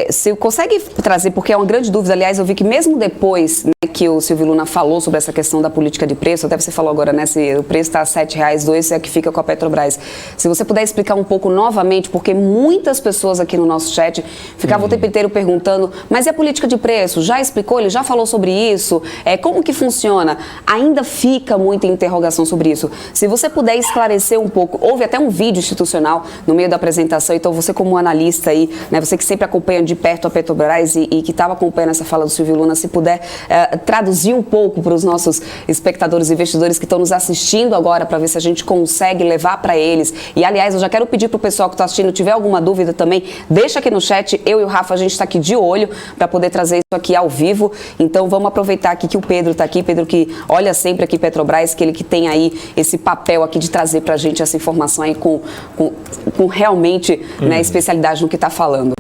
Você consegue trazer, porque é uma grande dúvida, aliás, eu vi que mesmo depois, né, que o Silvio Luna falou sobre essa questão da política de preço, até você falou agora, né, se o preço está a R$7, 2 é que fica com a Petrobras. Se você puder explicar um pouco novamente, porque muitas pessoas aqui no nosso chat ficavam o tempo inteiro perguntando, mas e a política de preço? Já explicou? Ele já falou sobre isso? Como que funciona? Ainda fica muita interrogação sobre isso. Se você puder esclarecer um pouco, houve até um vídeo institucional no meio da apresentação, então você como analista aí, né, você que sempre acompanha de perto a Petrobras e que estava acompanhando essa fala do Silvio Luna, se puder traduzir um pouco para os nossos espectadores e investidores que estão nos assistindo agora, para ver se a gente consegue levar para eles. E, aliás, eu já quero pedir para o pessoal que está assistindo, tiver alguma dúvida também, deixa aqui no chat, eu e o Rafa, a gente está aqui de olho para poder trazer isso aqui ao vivo. Então, vamos aproveitar aqui que o Pedro está aqui, Pedro que olha sempre aqui Petrobras, que ele que tem aí esse papel aqui de trazer para a gente essa informação aí com realmente né, especialidade no que está falando.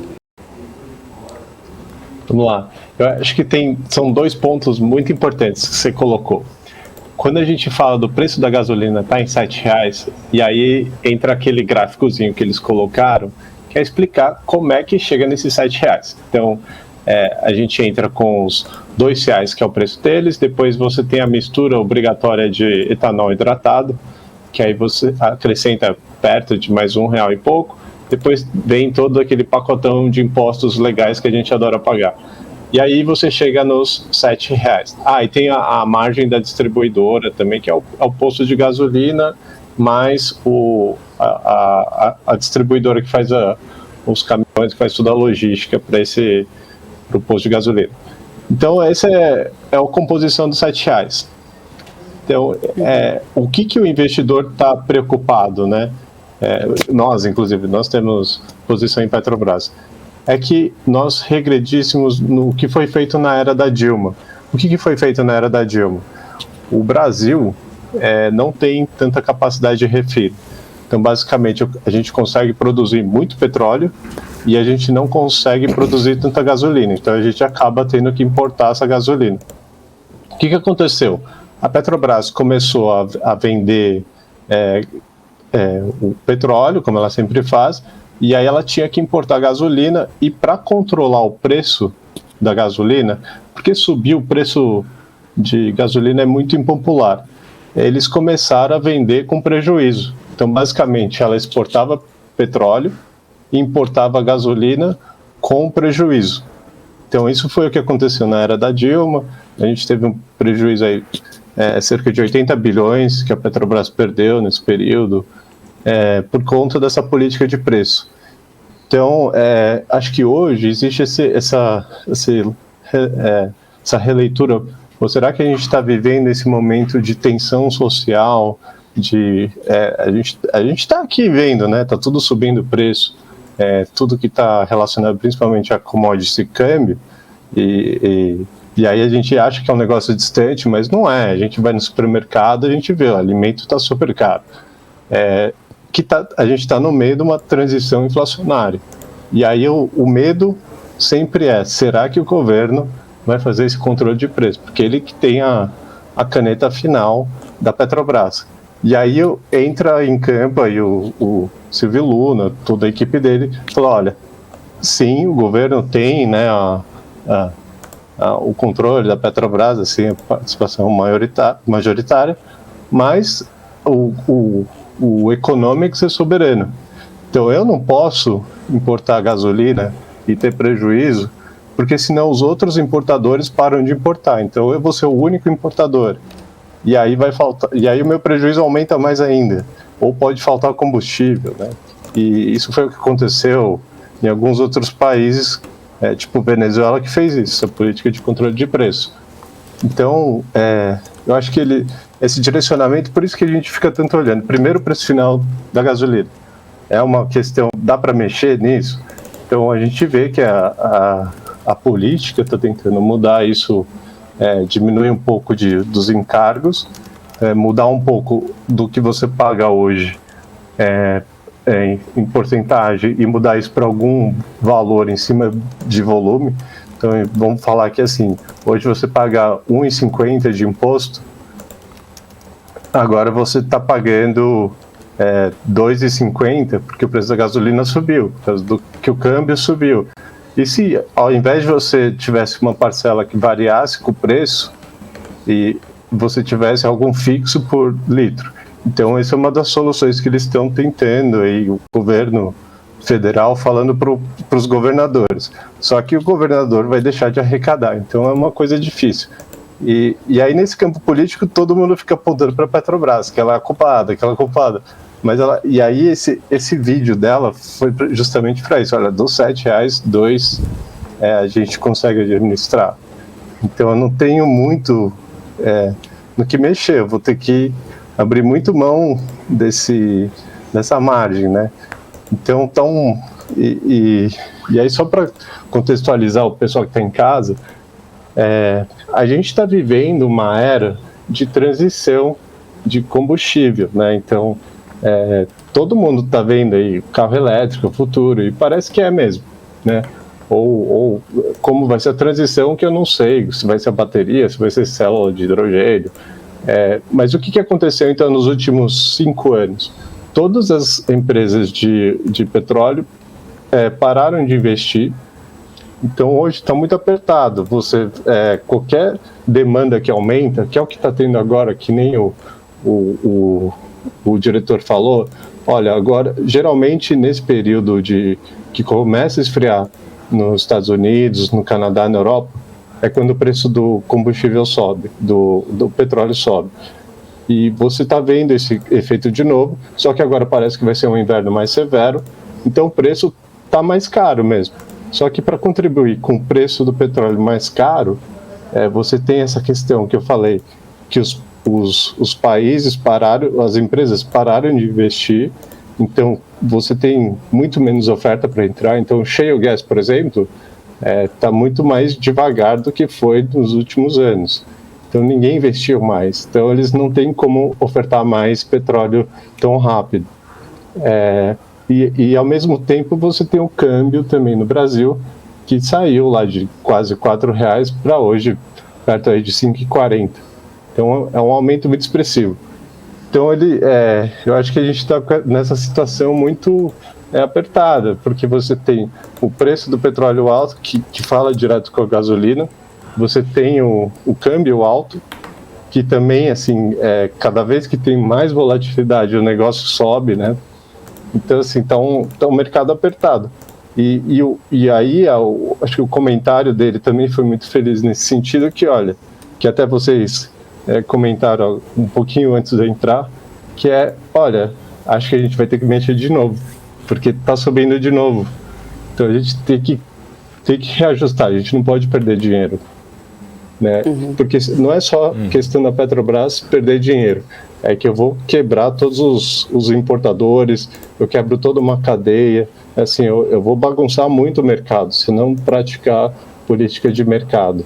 Vamos lá. Eu acho que são dois pontos muito importantes que você colocou. Quando a gente fala do preço da gasolina está em R$7, e aí entra aquele gráficozinho que eles colocaram, que é explicar como é que chega nesses R$7. Então, a gente entra com os R$2, que é o preço deles, depois você tem a mistura obrigatória de etanol hidratado, que aí você acrescenta perto de mais R$1 e pouco, depois vem todo aquele pacotão de impostos legais que a gente adora pagar. E aí você chega nos R$7. E tem a margem da distribuidora também, que é o posto de gasolina, mais a distribuidora que faz os caminhões, que faz toda a logística para o posto de gasolina. Então, essa é a composição dos R$7. Então, o que o investidor está preocupado, né? Nós, inclusive, nós temos posição em Petrobras, é que nós regredíssemos no que foi feito na era da Dilma. O que foi feito na era da Dilma? O Brasil não tem tanta capacidade de refino. Então, basicamente, a gente consegue produzir muito petróleo e a gente não consegue produzir tanta gasolina. Então, a gente acaba tendo que importar essa gasolina. O que aconteceu? A Petrobras começou a vender o petróleo, como ela sempre faz, e aí ela tinha que importar gasolina, e para controlar o preço da gasolina, porque subir o preço de gasolina é muito impopular, eles começaram a vender com prejuízo. Então, basicamente, ela exportava petróleo e importava gasolina com prejuízo. Então, isso foi o que aconteceu na era da Dilma. A gente teve um prejuízo aí, cerca de 80 bilhões que a Petrobras perdeu nesse período, por conta dessa política de preço. Então, acho que hoje existe essa releitura. Ou será que a gente está vivendo esse momento de tensão social? A gente está aqui vendo, né? Está tudo subindo o preço, tudo que está relacionado principalmente a commodities e câmbio, e aí a gente acha que é um negócio distante, mas não é. A gente vai no supermercado, a gente vê, o alimento está super caro. A gente está no meio de uma transição inflacionária. E aí o medo sempre será que o governo vai fazer esse controle de preço? Porque ele que tem a caneta final da Petrobras. E aí entra em campo aí o Silvio Luna, toda a equipe dele, fala, olha, sim, o governo tem, né, o controle da Petrobras, assim, a participação majoritária, mas o economics é soberano. Então eu não posso importar gasolina e ter prejuízo, porque senão os outros importadores param de importar. Então eu vou ser o único importador. E aí vai faltar, e aí o meu prejuízo aumenta mais ainda. Ou pode faltar combustível, né? E isso foi o que aconteceu em alguns outros países, tipo Venezuela, que fez isso, a política de controle de preço. Então, eu acho que esse direcionamento, por isso que a gente fica tanto olhando. Primeiro, o preço final da gasolina. É uma questão, dá para mexer nisso? Então, a gente vê que a política está tentando mudar isso, diminuir um pouco dos encargos, mudar um pouco do que você paga hoje em porcentagem e mudar isso para algum valor em cima de volume. Então, vamos falar que assim, hoje você paga R$1,50 de imposto, agora você está pagando R$2,50, porque o preço da gasolina subiu, por causa do que o câmbio subiu. E se ao invés de você tivesse uma parcela que variasse com o preço e você tivesse algum fixo por litro? Então, essa é uma das soluções que eles estão tentando aí, o governo federal falando para os governadores. Só que o governador vai deixar de arrecadar, então é uma coisa difícil. E aí, nesse campo político, todo mundo fica apontando para a Petrobras, que ela é culpada, Mas e aí, esse vídeo dela foi justamente para isso. Olha, dos R$7, 2 a gente consegue administrar. Então, eu não tenho muito no que mexer, eu vou ter que abrir muito mão dessa margem, né? Então, e aí só para contextualizar o pessoal que está em casa, a gente está vivendo uma era de transição de combustível, né? Então, todo mundo está vendo aí carro elétrico, futuro, e parece que é mesmo, né? Ou como vai ser a transição, que eu não sei, se vai ser a bateria, se vai ser célula de hidrogênio. Mas o que aconteceu, então, nos últimos 5 anos? Todas as empresas de petróleo pararam de investir. Então, hoje está muito apertado. Qualquer demanda que aumenta, que é o que está tendo agora, que nem o diretor falou, olha, agora, geralmente, nesse período que começa a esfriar nos Estados Unidos, no Canadá, na Europa, é quando o preço do combustível sobe, do petróleo sobe. E você está vendo esse efeito de novo, só que agora parece que vai ser um inverno mais severo, então o preço está mais caro mesmo. Só que para contribuir com o preço do petróleo mais caro, você tem essa questão que eu falei, que os países pararam, as empresas pararam de investir, então você tem muito menos oferta para entrar. Então o shale gas, por exemplo, está muito mais devagar do que foi nos últimos anos. Então ninguém investiu mais. Então eles não têm como ofertar mais petróleo tão rápido. E ao mesmo tempo você tem o câmbio também no Brasil, que saiu lá de quase R$4 para hoje perto aí de 5,40. Então é um aumento muito expressivo. Então eu acho que a gente está nessa situação muito apertada, porque você tem o preço do petróleo alto, que fala direto com a gasolina, você tem o câmbio alto, que também, assim, cada vez que tem mais volatilidade, o negócio sobe, né? Então, assim, tá um mercado apertado. E aí, acho que o comentário dele também foi muito feliz nesse sentido, que, olha, que até vocês comentaram um pouquinho antes de eu entrar, que olha, acho que a gente vai ter que mexer de novo, porque está subindo de novo. Então a gente tem que reajustar, a gente não pode perder dinheiro, né? Uhum. Porque não é só questão da Petrobras perder dinheiro, é que eu vou quebrar todos os importadores, eu quebro toda uma cadeia, assim, eu vou bagunçar muito o mercado, se não praticar política de mercado.